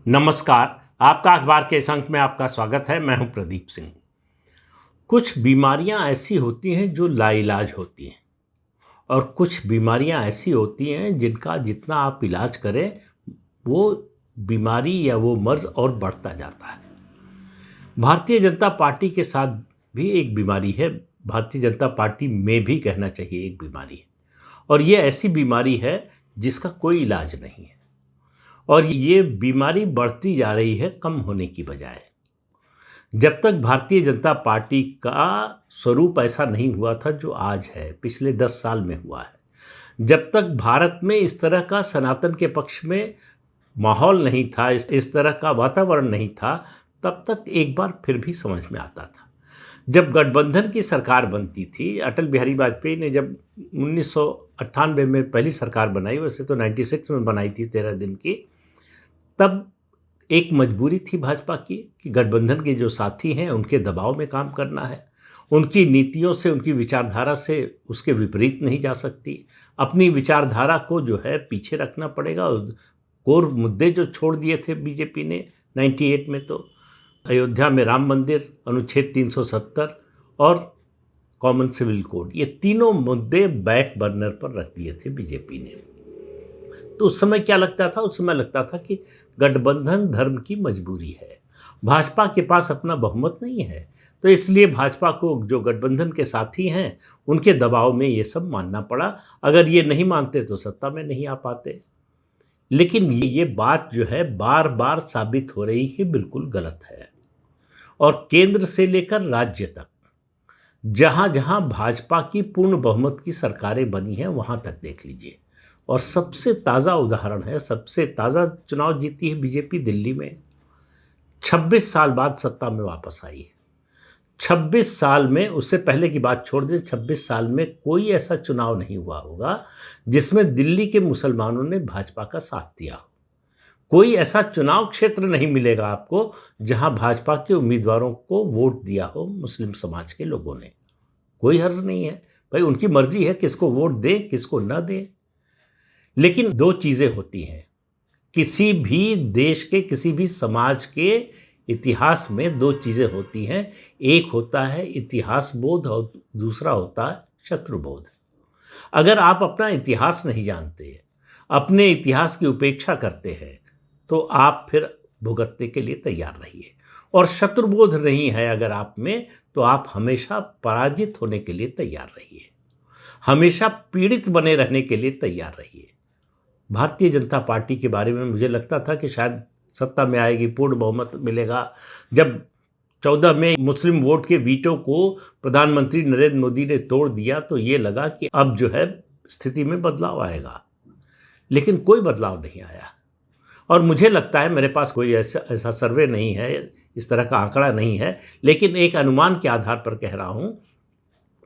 नमस्कार। आपका अखबार के इस अंक में आपका स्वागत है। मैं हूं प्रदीप सिंह। कुछ बीमारियां ऐसी होती हैं जो लाइलाज होती हैं और कुछ बीमारियां ऐसी होती हैं जिनका जितना आप इलाज करें वो बीमारी या वो मर्ज और बढ़ता जाता है। भारतीय जनता पार्टी के साथ भी एक बीमारी है। भारतीय जनता पार्टी में भी कहना चाहिए एक बीमारी है और ये ऐसी बीमारी है जिसका कोई इलाज नहीं है और ये बीमारी बढ़ती जा रही है कम होने की बजाय। जब तक भारतीय जनता पार्टी का स्वरूप ऐसा नहीं हुआ था जो आज है, पिछले 10 साल में हुआ है, जब तक भारत में इस तरह का सनातन के पक्ष में माहौल नहीं था, इस तरह का वातावरण नहीं था, तब तक एक बार फिर भी समझ में आता था। जब गठबंधन की सरकार बनती थी, अटल बिहारी वाजपेयी ने जब 1998 में पहली सरकार बनाई, वैसे तो 96 में बनाई थी 13 दिन की, तब एक मजबूरी थी भाजपा की कि गठबंधन के जो साथी हैं उनके दबाव में काम करना है, उनकी नीतियों से, उनकी विचारधारा से उसके विपरीत नहीं जा सकती, अपनी विचारधारा को जो है पीछे रखना पड़ेगा। कोर मुद्दे जो छोड़ दिए थे बीजेपी ने 98 में, तो अयोध्या में राम मंदिर, अनुच्छेद 370 और कॉमन सिविल कोड, ये तीनों मुद्दे बैक बर्नर पर रख दिए थे बीजेपी ने। तो उस समय क्या लगता था? उस समय लगता था कि गठबंधन धर्म की मजबूरी है, भाजपा के पास अपना बहुमत नहीं है, तो इसलिए भाजपा को जो गठबंधन के साथी हैं उनके दबाव में ये सब मानना पड़ा। अगर ये नहीं मानते तो सत्ता में नहीं आ पाते। लेकिन ये बात जो है बार बार साबित हो रही कि बिल्कुल गलत है और केंद्र से लेकर राज्य तक जहां जहां भाजपा की पूर्ण बहुमत की सरकारें बनी हैं वहां तक देख लीजिए। और सबसे ताज़ा उदाहरण है, सबसे ताज़ा चुनाव जीती है बीजेपी दिल्ली में, 26 साल बाद सत्ता में वापस आई है। 26 साल में, उससे पहले की बात छोड़ दें, 26 साल में कोई ऐसा चुनाव नहीं हुआ होगा जिसमें दिल्ली के मुसलमानों ने भाजपा का साथ दिया हो। कोई ऐसा चुनाव क्षेत्र नहीं मिलेगा आपको जहां भाजपा के उम्मीदवारों को वोट दिया हो मुस्लिम समाज के लोगों ने। कोई हर्ज नहीं है, भाई उनकी मर्जी है किसको वोट दे किसको न दे। लेकिन दो चीज़ें होती हैं किसी भी देश के, किसी भी समाज के इतिहास में। दो चीज़ें होती हैं, एक होता है इतिहास बोध और दूसरा होता है शत्रु बोध। अगर आप अपना इतिहास नहीं जानते, अपने इतिहास की उपेक्षा करते हैं, तो आप फिर भुगतने के लिए तैयार रहिए। और शत्रुबोध नहीं है अगर आप में, तो आप हमेशा पराजित होने के लिए तैयार रहिए, हमेशा पीड़ित बने रहने के लिए तैयार रहिए। भारतीय जनता पार्टी के बारे में मुझे लगता था कि शायद सत्ता में आएगी, पूर्ण बहुमत मिलेगा। जब 14 में मुस्लिम वोट के वीटो को प्रधानमंत्री नरेंद्र मोदी ने तोड़ दिया तो ये लगा कि अब जो है स्थिति में बदलाव आएगा, लेकिन कोई बदलाव नहीं आया। और मुझे लगता है, मेरे पास कोई ऐसा सर्वे नहीं है, इस तरह का आंकड़ा नहीं है, लेकिन एक अनुमान के आधार पर कह रहा हूँ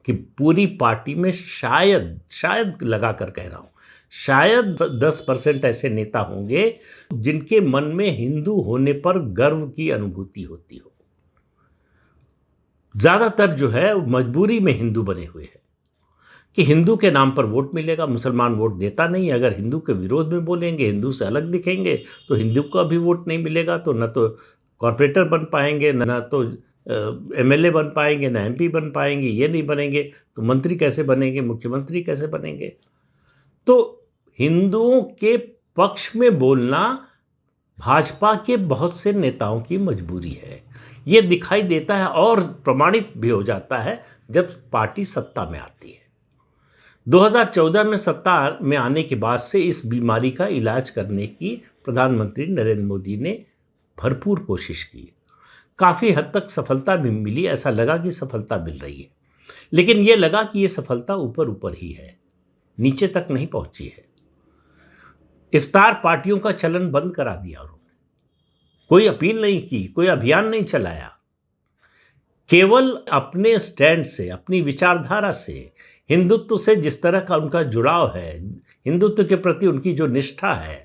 कि पूरी पार्टी में शायद लगा कर कह रहा हूँ, शायद 10% ऐसे नेता होंगे जिनके मन में हिंदू होने पर गर्व की अनुभूति होती हो। ज़्यादातर जो है मजबूरी में हिंदू बने हुए हैं कि हिंदू के नाम पर वोट मिलेगा, मुसलमान वोट देता नहीं। अगर हिंदू के विरोध में बोलेंगे, हिंदू से अलग दिखेंगे, तो हिंदू का भी वोट नहीं मिलेगा, तो न तो कॉरपोरेटर बन पाएंगे, न तो एमएलए बन पाएंगे, न एमपी बन पाएंगे। ये नहीं बनेंगे तो मंत्री कैसे बनेंगे, मुख्यमंत्री कैसे बनेंगे? तो हिंदुओं के पक्ष में बोलना भाजपा के बहुत से नेताओं की मजबूरी है। ये दिखाई देता है और प्रमाणित भी हो जाता है जब पार्टी सत्ता में आती है। 2014 में सत्ता में आने के बाद से इस बीमारी का इलाज करने की प्रधानमंत्री नरेंद्र मोदी ने भरपूर कोशिश की। काफ़ी हद तक सफलता भी मिली, ऐसा लगा कि सफलता मिल रही है, लेकिन ये लगा कि ये सफलता ऊपर ऊपर ही है, नीचे तक नहीं पहुंची है। इफ्तार पार्टियों का चलन बंद करा दिया उन्होंने, कोई अपील नहीं की, कोई अभियान नहीं चलाया। केवल अपने स्टैंड से, अपनी विचारधारा से, हिंदुत्व से जिस तरह का उनका जुड़ाव है, हिंदुत्व के प्रति उनकी जो निष्ठा है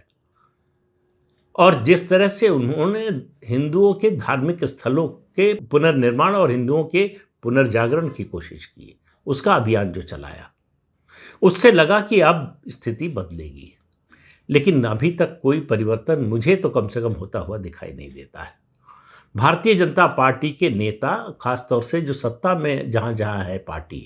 और जिस तरह से उन्होंने हिंदुओं के धार्मिक स्थलों के पुनर्निर्माण और हिंदुओं के पुनर्जागरण की कोशिश की, उसका अभियान जो चलाया, उससे लगा कि अब स्थिति बदलेगी। लेकिन अभी तक कोई परिवर्तन मुझे तो कम से कम होता हुआ दिखाई नहीं देता है। भारतीय जनता पार्टी के नेता, खासतौर से जो सत्ता में जहाँ जहाँ है पार्टी,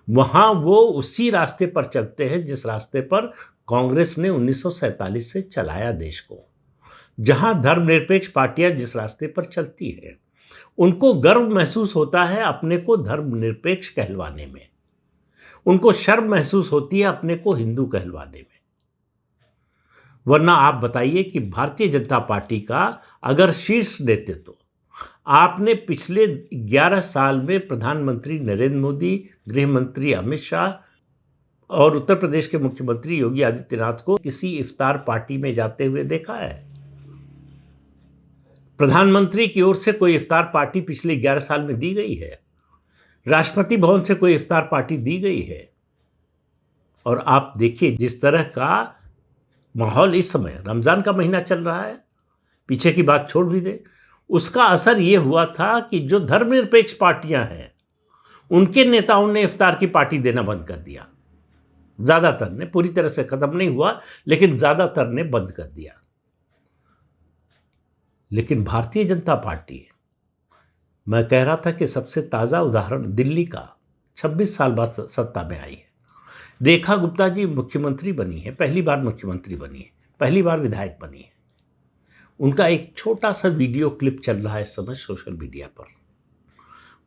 वहाँ वो उसी रास्ते पर चलते हैं जिस रास्ते पर कांग्रेस ने 1947 से चलाया देश को। जहाँ धर्मनिरपेक्ष पार्टियां जिस रास्ते पर चलती है, उनको गर्व महसूस होता है अपने को धर्मनिरपेक्ष कहलवाने में, उनको शर्म महसूस होती है अपने को हिंदू कहलवाने में। वरना आप बताइए कि भारतीय जनता पार्टी का अगर शीर्ष नेतृत्व, आपने पिछले 11 साल में प्रधानमंत्री नरेंद्र मोदी, गृह मंत्री अमित शाह और उत्तर प्रदेश के मुख्यमंत्री योगी आदित्यनाथ को किसी इफ्तार पार्टी में जाते हुए देखा है? प्रधानमंत्री की ओर से कोई इफ्तार पार्टी पिछले 11 साल में दी गई है? राष्ट्रपति भवन से कोई इफ्तार पार्टी दी गई है? और आप देखिए जिस तरह का माहौल इस समय, रमजान का महीना चल रहा है, पीछे की बात छोड़ भी दे, उसका असर ये हुआ था कि जो धर्मनिरपेक्ष पार्टियां हैं उनके नेताओं ने इफ्तार की पार्टी देना बंद कर दिया। ज़्यादातर ने, पूरी तरह से ख़त्म नहीं हुआ, लेकिन ज़्यादातर ने बंद कर दिया। लेकिन भारतीय जनता पार्टी, मैं कह रहा था कि सबसे ताज़ा उदाहरण दिल्ली का, 26 साल बाद सत्ता में आई है। रेखा गुप्ता जी मुख्यमंत्री बनी है, पहली बार मुख्यमंत्री बनी है, पहली बार विधायक बनी है। उनका एक छोटा सा वीडियो क्लिप चल रहा है इस समय सोशल मीडिया पर।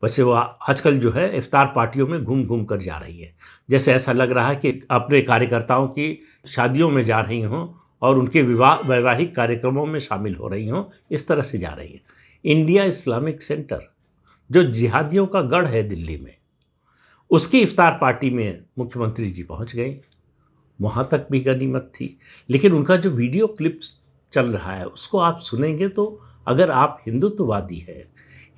वैसे वो आजकल जो है इफ्तार पार्टियों में घूम घूम कर जा रही है, जैसे ऐसा लग रहा है कि अपने कार्यकर्ताओं की शादियों में जा रही हों और उनके वैवाहिक कार्यक्रमों में शामिल हो रही हों, इस तरह से जा रही है। इंडिया इस्लामिक सेंटर, जो जिहादियों का गढ़ है दिल्ली में, उसकी इफ्तार पार्टी में मुख्यमंत्री जी पहुंच गए। वहाँ तक भी गनीमत थी। लेकिन उनका जो वीडियो क्लिप्स चल रहा है उसको आप सुनेंगे तो, अगर आप हिंदुत्ववादी हैं,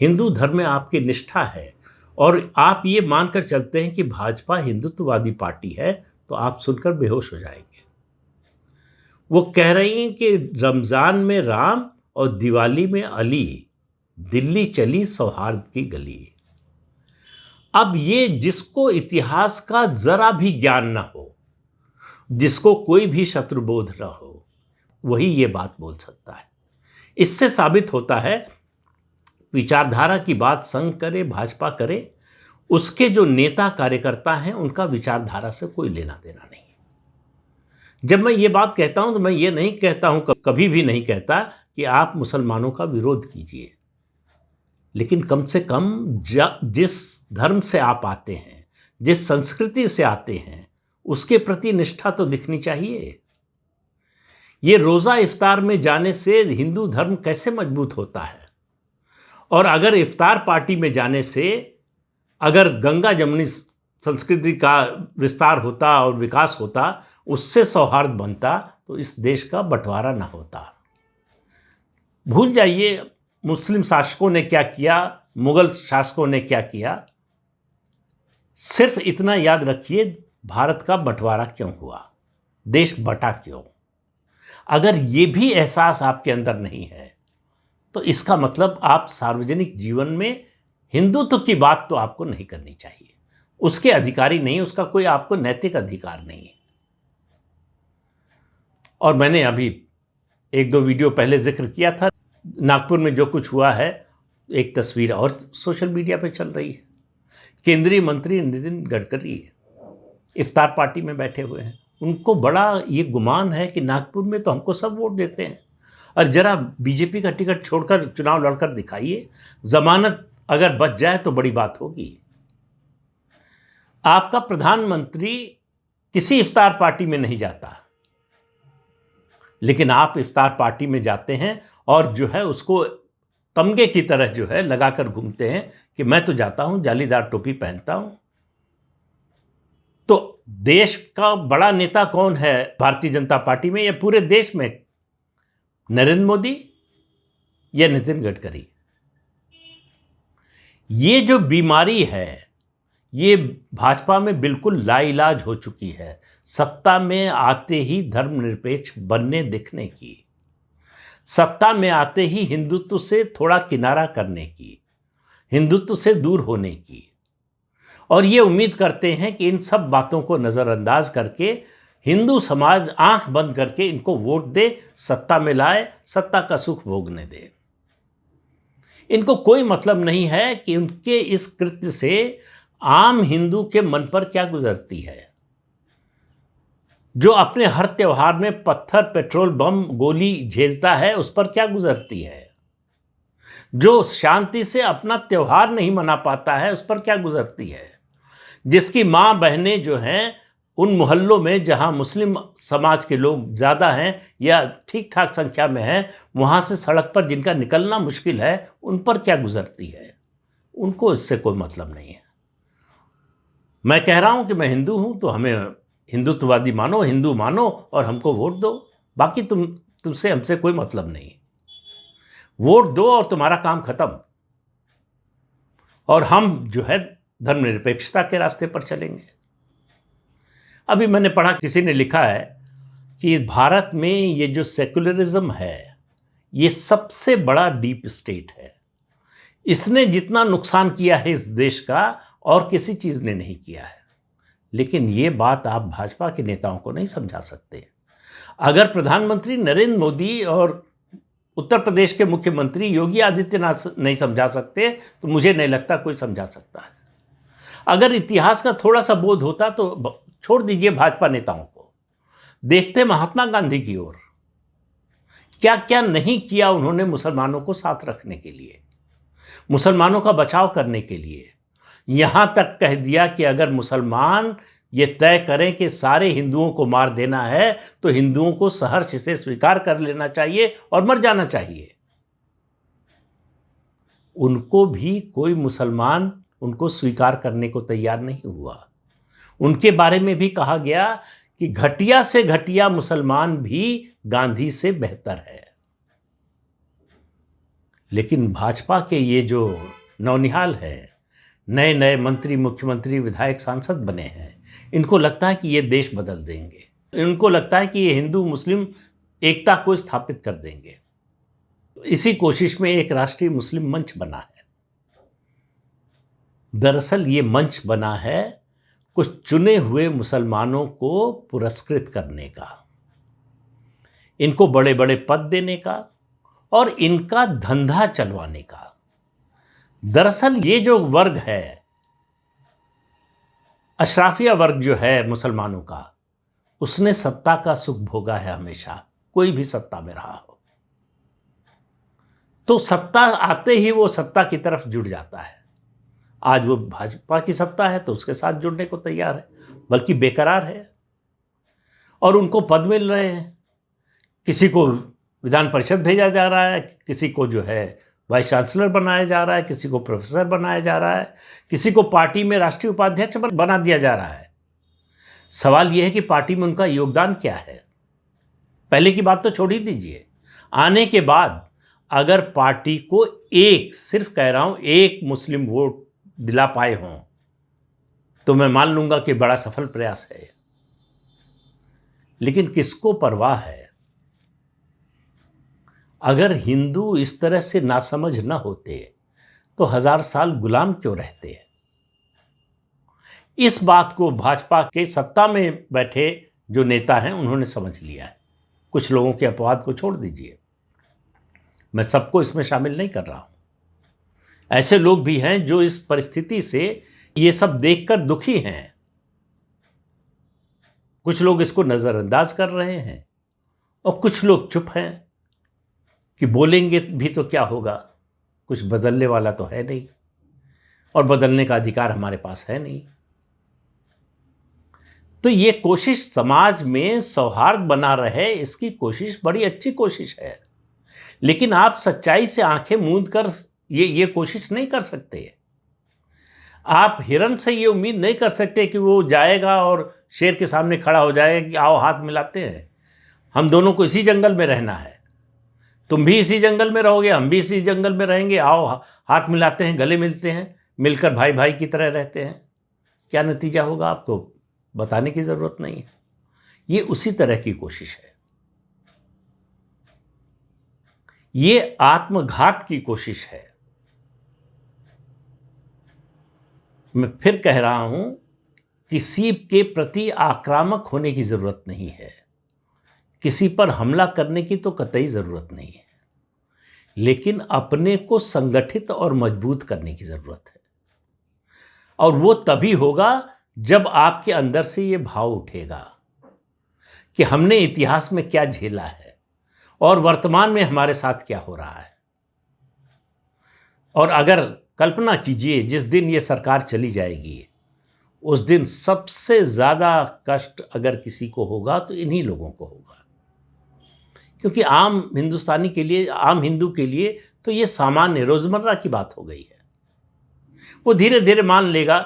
हिंदू धर्म में आपकी निष्ठा है और आप ये मानकर चलते हैं कि भाजपा हिंदुत्ववादी पार्टी है, तो आप सुनकर बेहोश हो जाएंगे। वो कह रही हैं कि रमज़ान में राम और दिवाली में अली, दिल्ली चली सौहार्द की गली। अब ये जिसको इतिहास का जरा भी ज्ञान ना हो, जिसको कोई भी शत्रुबोध ना हो, वही ये बात बोल सकता है। इससे साबित होता है विचारधारा की बात संघ करे, भाजपा करे, उसके जो नेता कार्यकर्ता हैं उनका विचारधारा से कोई लेना देना नहीं है। जब मैं ये बात कहता हूं तो मैं ये नहीं कहता हूं, कभी भी नहीं कहता कि आप मुसलमानों का विरोध कीजिए, लेकिन कम से कम जिस धर्म से आप आते हैं, जिस संस्कृति से आते हैं, उसके प्रति निष्ठा तो दिखनी चाहिए। ये रोज़ा इफ्तार में जाने से हिंदू धर्म कैसे मजबूत होता है? और अगर इफ्तार पार्टी में जाने से अगर गंगा जमुनी संस्कृति का विस्तार होता और विकास होता, उससे सौहार्द बनता, तो इस देश का बंटवारा ना होता। भूल जाइए मुस्लिम शासकों ने क्या किया, मुगल शासकों ने क्या किया। सिर्फ इतना याद रखिए, भारत का बंटवारा क्यों हुआ, देश बटा क्यों। अगर ये भी एहसास आपके अंदर नहीं है, तो इसका मतलब आप सार्वजनिक जीवन में हिंदुत्व की बात तो आपको नहीं करनी चाहिए, उसके अधिकारी नहीं, उसका कोई आपको नैतिक अधिकार नहीं है। और मैंने अभी 1-2 वीडियो पहले जिक्र किया था, नागपुर में जो कुछ हुआ है, एक तस्वीर और सोशल मीडिया पे चल रही है। केंद्रीय मंत्री नितिन गडकरी इफ्तार पार्टी में बैठे हुए हैं। उनको बड़ा ये गुमान है कि नागपुर में तो हमको सब वोट देते हैं, और जरा बीजेपी का टिकट छोड़कर चुनाव लड़कर दिखाइए, जमानत अगर बच जाए तो बड़ी बात होगी। आपका प्रधानमंत्री किसी इफ्तार पार्टी में नहीं जाता, लेकिन आप इफ्तार पार्टी में जाते हैं और जो है उसको तमगे की तरह जो है लगाकर घूमते हैं कि मैं तो जाता हूं, जालीदार टोपी पहनता हूं। तो देश का बड़ा नेता कौन है भारतीय जनता पार्टी में या पूरे देश में? नरेंद्र मोदी या नितिन गडकरी? ये जो बीमारी है, ये भाजपा में बिल्कुल लाइलाज हो चुकी है, सत्ता में आते ही धर्मनिरपेक्ष बनने दिखने की, सत्ता में आते ही हिंदुत्व से थोड़ा किनारा करने की, हिंदुत्व से दूर होने की, और ये उम्मीद करते हैं कि इन सब बातों को नज़रअंदाज करके हिंदू समाज आंख बंद करके इनको वोट दे, सत्ता में लाए, सत्ता का सुख भोगने दे। इनको कोई मतलब नहीं है कि उनके इस कृत्य से आम हिंदू के मन पर क्या गुजरती है। जो अपने हर त्योहार में पत्थर, पेट्रोल, बम, गोली झेलता है, उस पर क्या गुजरती है। जो शांति से अपना त्योहार नहीं मना पाता है, उस पर क्या गुजरती है। जिसकी मां बहनें जो हैं उन मोहल्लों में जहां मुस्लिम समाज के लोग ज़्यादा हैं या ठीक ठाक संख्या में हैं, वहां से सड़क पर जिनका निकलना मुश्किल है, उन पर क्या गुजरती है। उनको इससे कोई मतलब नहीं है। मैं कह रहा हूं कि मैं हिंदू हूं तो हमें हिंदुत्ववादी मानो, हिंदू मानो और हमको वोट दो। बाकी तुमसे हमसे कोई मतलब नहीं। वोट दो और तुम्हारा काम खत्म। और हम जो है धर्मनिरपेक्षता के रास्ते पर चलेंगे। अभी मैंने पढ़ा, किसी ने लिखा है कि भारत में ये जो सेकुलरिज्म है, ये सबसे बड़ा डीप स्टेट है। इसने जितना नुकसान किया है इस देश का, और किसी चीज़ ने नहीं किया है। लेकिन ये बात आप भाजपा के नेताओं को नहीं समझा सकते। अगर प्रधानमंत्री नरेंद्र मोदी और उत्तर प्रदेश के मुख्यमंत्री योगी आदित्यनाथ नहीं समझा सकते, तो मुझे नहीं लगता कोई समझा सकता है। अगर इतिहास का थोड़ा सा बोध होता तो छोड़ दीजिए भाजपा नेताओं को, देखते महात्मा गांधी की ओर। क्या क्या नहीं किया उन्होंने मुसलमानों को साथ रखने के लिए, मुसलमानों का बचाव करने के लिए। यहां तक कह दिया कि अगर मुसलमान ये तय करें कि सारे हिंदुओं को मार देना है, तो हिंदुओं को सहर्ष इसे स्वीकार कर लेना चाहिए और मर जाना चाहिए। उनको भी कोई मुसलमान उनको स्वीकार करने को तैयार नहीं हुआ। उनके बारे में भी कहा गया कि घटिया से घटिया मुसलमान भी गांधी से बेहतर है। लेकिन भाजपा के ये जो नौनिहाल है, नए नए मंत्री, मुख्यमंत्री, विधायक, सांसद बने हैं, इनको लगता है कि ये देश बदल देंगे। इनको लगता है कि ये हिंदू मुस्लिम एकता को स्थापित कर देंगे। इसी कोशिश में एक राष्ट्रीय मुस्लिम मंच बना है। दरअसल ये मंच बना है कुछ चुने हुए मुसलमानों को पुरस्कृत करने का, इनको बड़े बड़े पद देने का और इनका धंधा चलवाने का। दरअसल ये जो वर्ग है, अशराफिया वर्ग जो है मुसलमानों का, उसने सत्ता का सुख भोगा है हमेशा, कोई भी सत्ता में रहा हो। तो सत्ता आते ही वो सत्ता की तरफ जुड़ जाता है। आज वो भाजपा की सत्ता है तो उसके साथ जुड़ने को तैयार है, बल्कि बेकरार है। और उनको पद मिल रहे हैं, किसी को विधान परिषद भेजा जा रहा है, किसी को जो है वाइस चांसलर बनाया जा रहा है, किसी को प्रोफेसर बनाया जा रहा है, किसी को पार्टी में राष्ट्रीय उपाध्यक्ष बना दिया जा रहा है। सवाल यह है कि पार्टी में उनका योगदान क्या है। पहले की बात तो छोड़ ही दीजिए, आने के बाद अगर पार्टी को एक, सिर्फ कह रहा हूं, एक मुस्लिम वोट दिला पाए हों, तो मैं मान लूंगा कि बड़ा सफल प्रयास है। लेकिन किसको परवाह है। अगर हिंदू इस तरह से नासमझ न होते तो 1000 साल गुलाम क्यों रहते। इस बात को भाजपा के सत्ता में बैठे जो नेता हैं उन्होंने समझ लिया है। कुछ लोगों के अपवाद को छोड़ दीजिए, मैं सबको इसमें शामिल नहीं कर रहा हूं। ऐसे लोग भी हैं जो इस परिस्थिति से ये सब देखकर दुखी हैं। कुछ लोग इसको नजरअंदाज कर रहे हैं और कुछ लोग चुप हैं कि बोलेंगे भी तो क्या होगा, कुछ बदलने वाला तो है नहीं और बदलने का अधिकार हमारे पास है नहीं। तो ये कोशिश समाज में सौहार्द बना रहे, इसकी कोशिश बड़ी अच्छी कोशिश है। लेकिन आप सच्चाई से आंखें मूंद कर ये कोशिश नहीं कर सकते। आप हिरन से ये उम्मीद नहीं कर सकते कि वो जाएगा और शेर के सामने खड़ा हो जाएगा कि आओ हाथ मिलाते हैं, हम दोनों को इसी जंगल में रहना है, तुम भी इसी जंगल में रहोगे, हम भी इसी जंगल में रहेंगे, आओ हाथ मिलाते हैं, गले मिलते हैं, मिलकर भाई भाई की तरह रहते हैं। क्या नतीजा होगा आपको बताने की जरूरत नहीं है। ये उसी तरह की कोशिश है, ये आत्मघात की कोशिश है। मैं फिर कह रहा हूं किसी के प्रति आक्रामक होने की ज़रूरत नहीं है, किसी पर हमला करने की तो कतई ज़रूरत नहीं है, लेकिन अपने को संगठित और मजबूत करने की ज़रूरत है। और वो तभी होगा जब आपके अंदर से ये भाव उठेगा कि हमने इतिहास में क्या झेला है और वर्तमान में हमारे साथ क्या हो रहा है। और अगर कल्पना कीजिए जिस दिन ये सरकार चली जाएगी, उस दिन सबसे ज़्यादा कष्ट अगर किसी को होगा तो इन्हीं लोगों को होगा, क्योंकि आम हिंदुस्तानी के लिए, आम हिंदू के लिए तो ये सामान्य रोज़मर्रा की बात हो गई है। वो धीरे धीरे मान लेगा,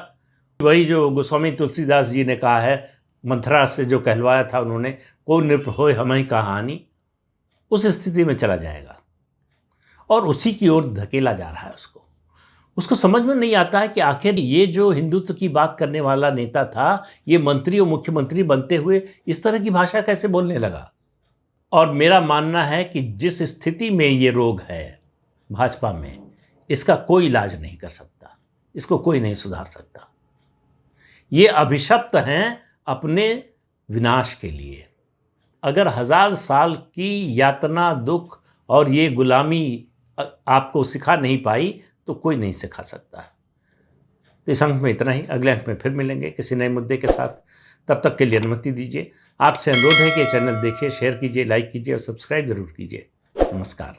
वही जो गोस्वामी तुलसीदास जी ने कहा है, मंथरा से जो कहलवाया था उन्होंने, को नृप होय हमहि कहानी, उस स्थिति में चला जाएगा और उसी की ओर धकेला जा रहा है। उसको समझ में नहीं आता है कि आखिर ये जो हिंदुत्व की बात करने वाला नेता था, ये मंत्री और मुख्यमंत्री बनते हुए इस तरह की भाषा कैसे बोलने लगा। और मेरा मानना है कि जिस स्थिति में ये रोग है भाजपा में, इसका कोई इलाज नहीं कर सकता, इसको कोई नहीं सुधार सकता। ये अभिशप्त हैं अपने विनाश के लिए। अगर 1000 साल की यातना, दुख और ये गुलामी आपको सिखा नहीं पाई तो कोई नहीं सिखा सकता। तो इस अंक में इतना ही। अगले अंक में फिर मिलेंगे किसी नए मुद्दे के साथ। तब तक के लिए अनुमति दीजिए। आपसे अनुरोध है कि चैनल देखिए, शेयर कीजिए, लाइक कीजिए और सब्सक्राइब जरूर कीजिए। नमस्कार।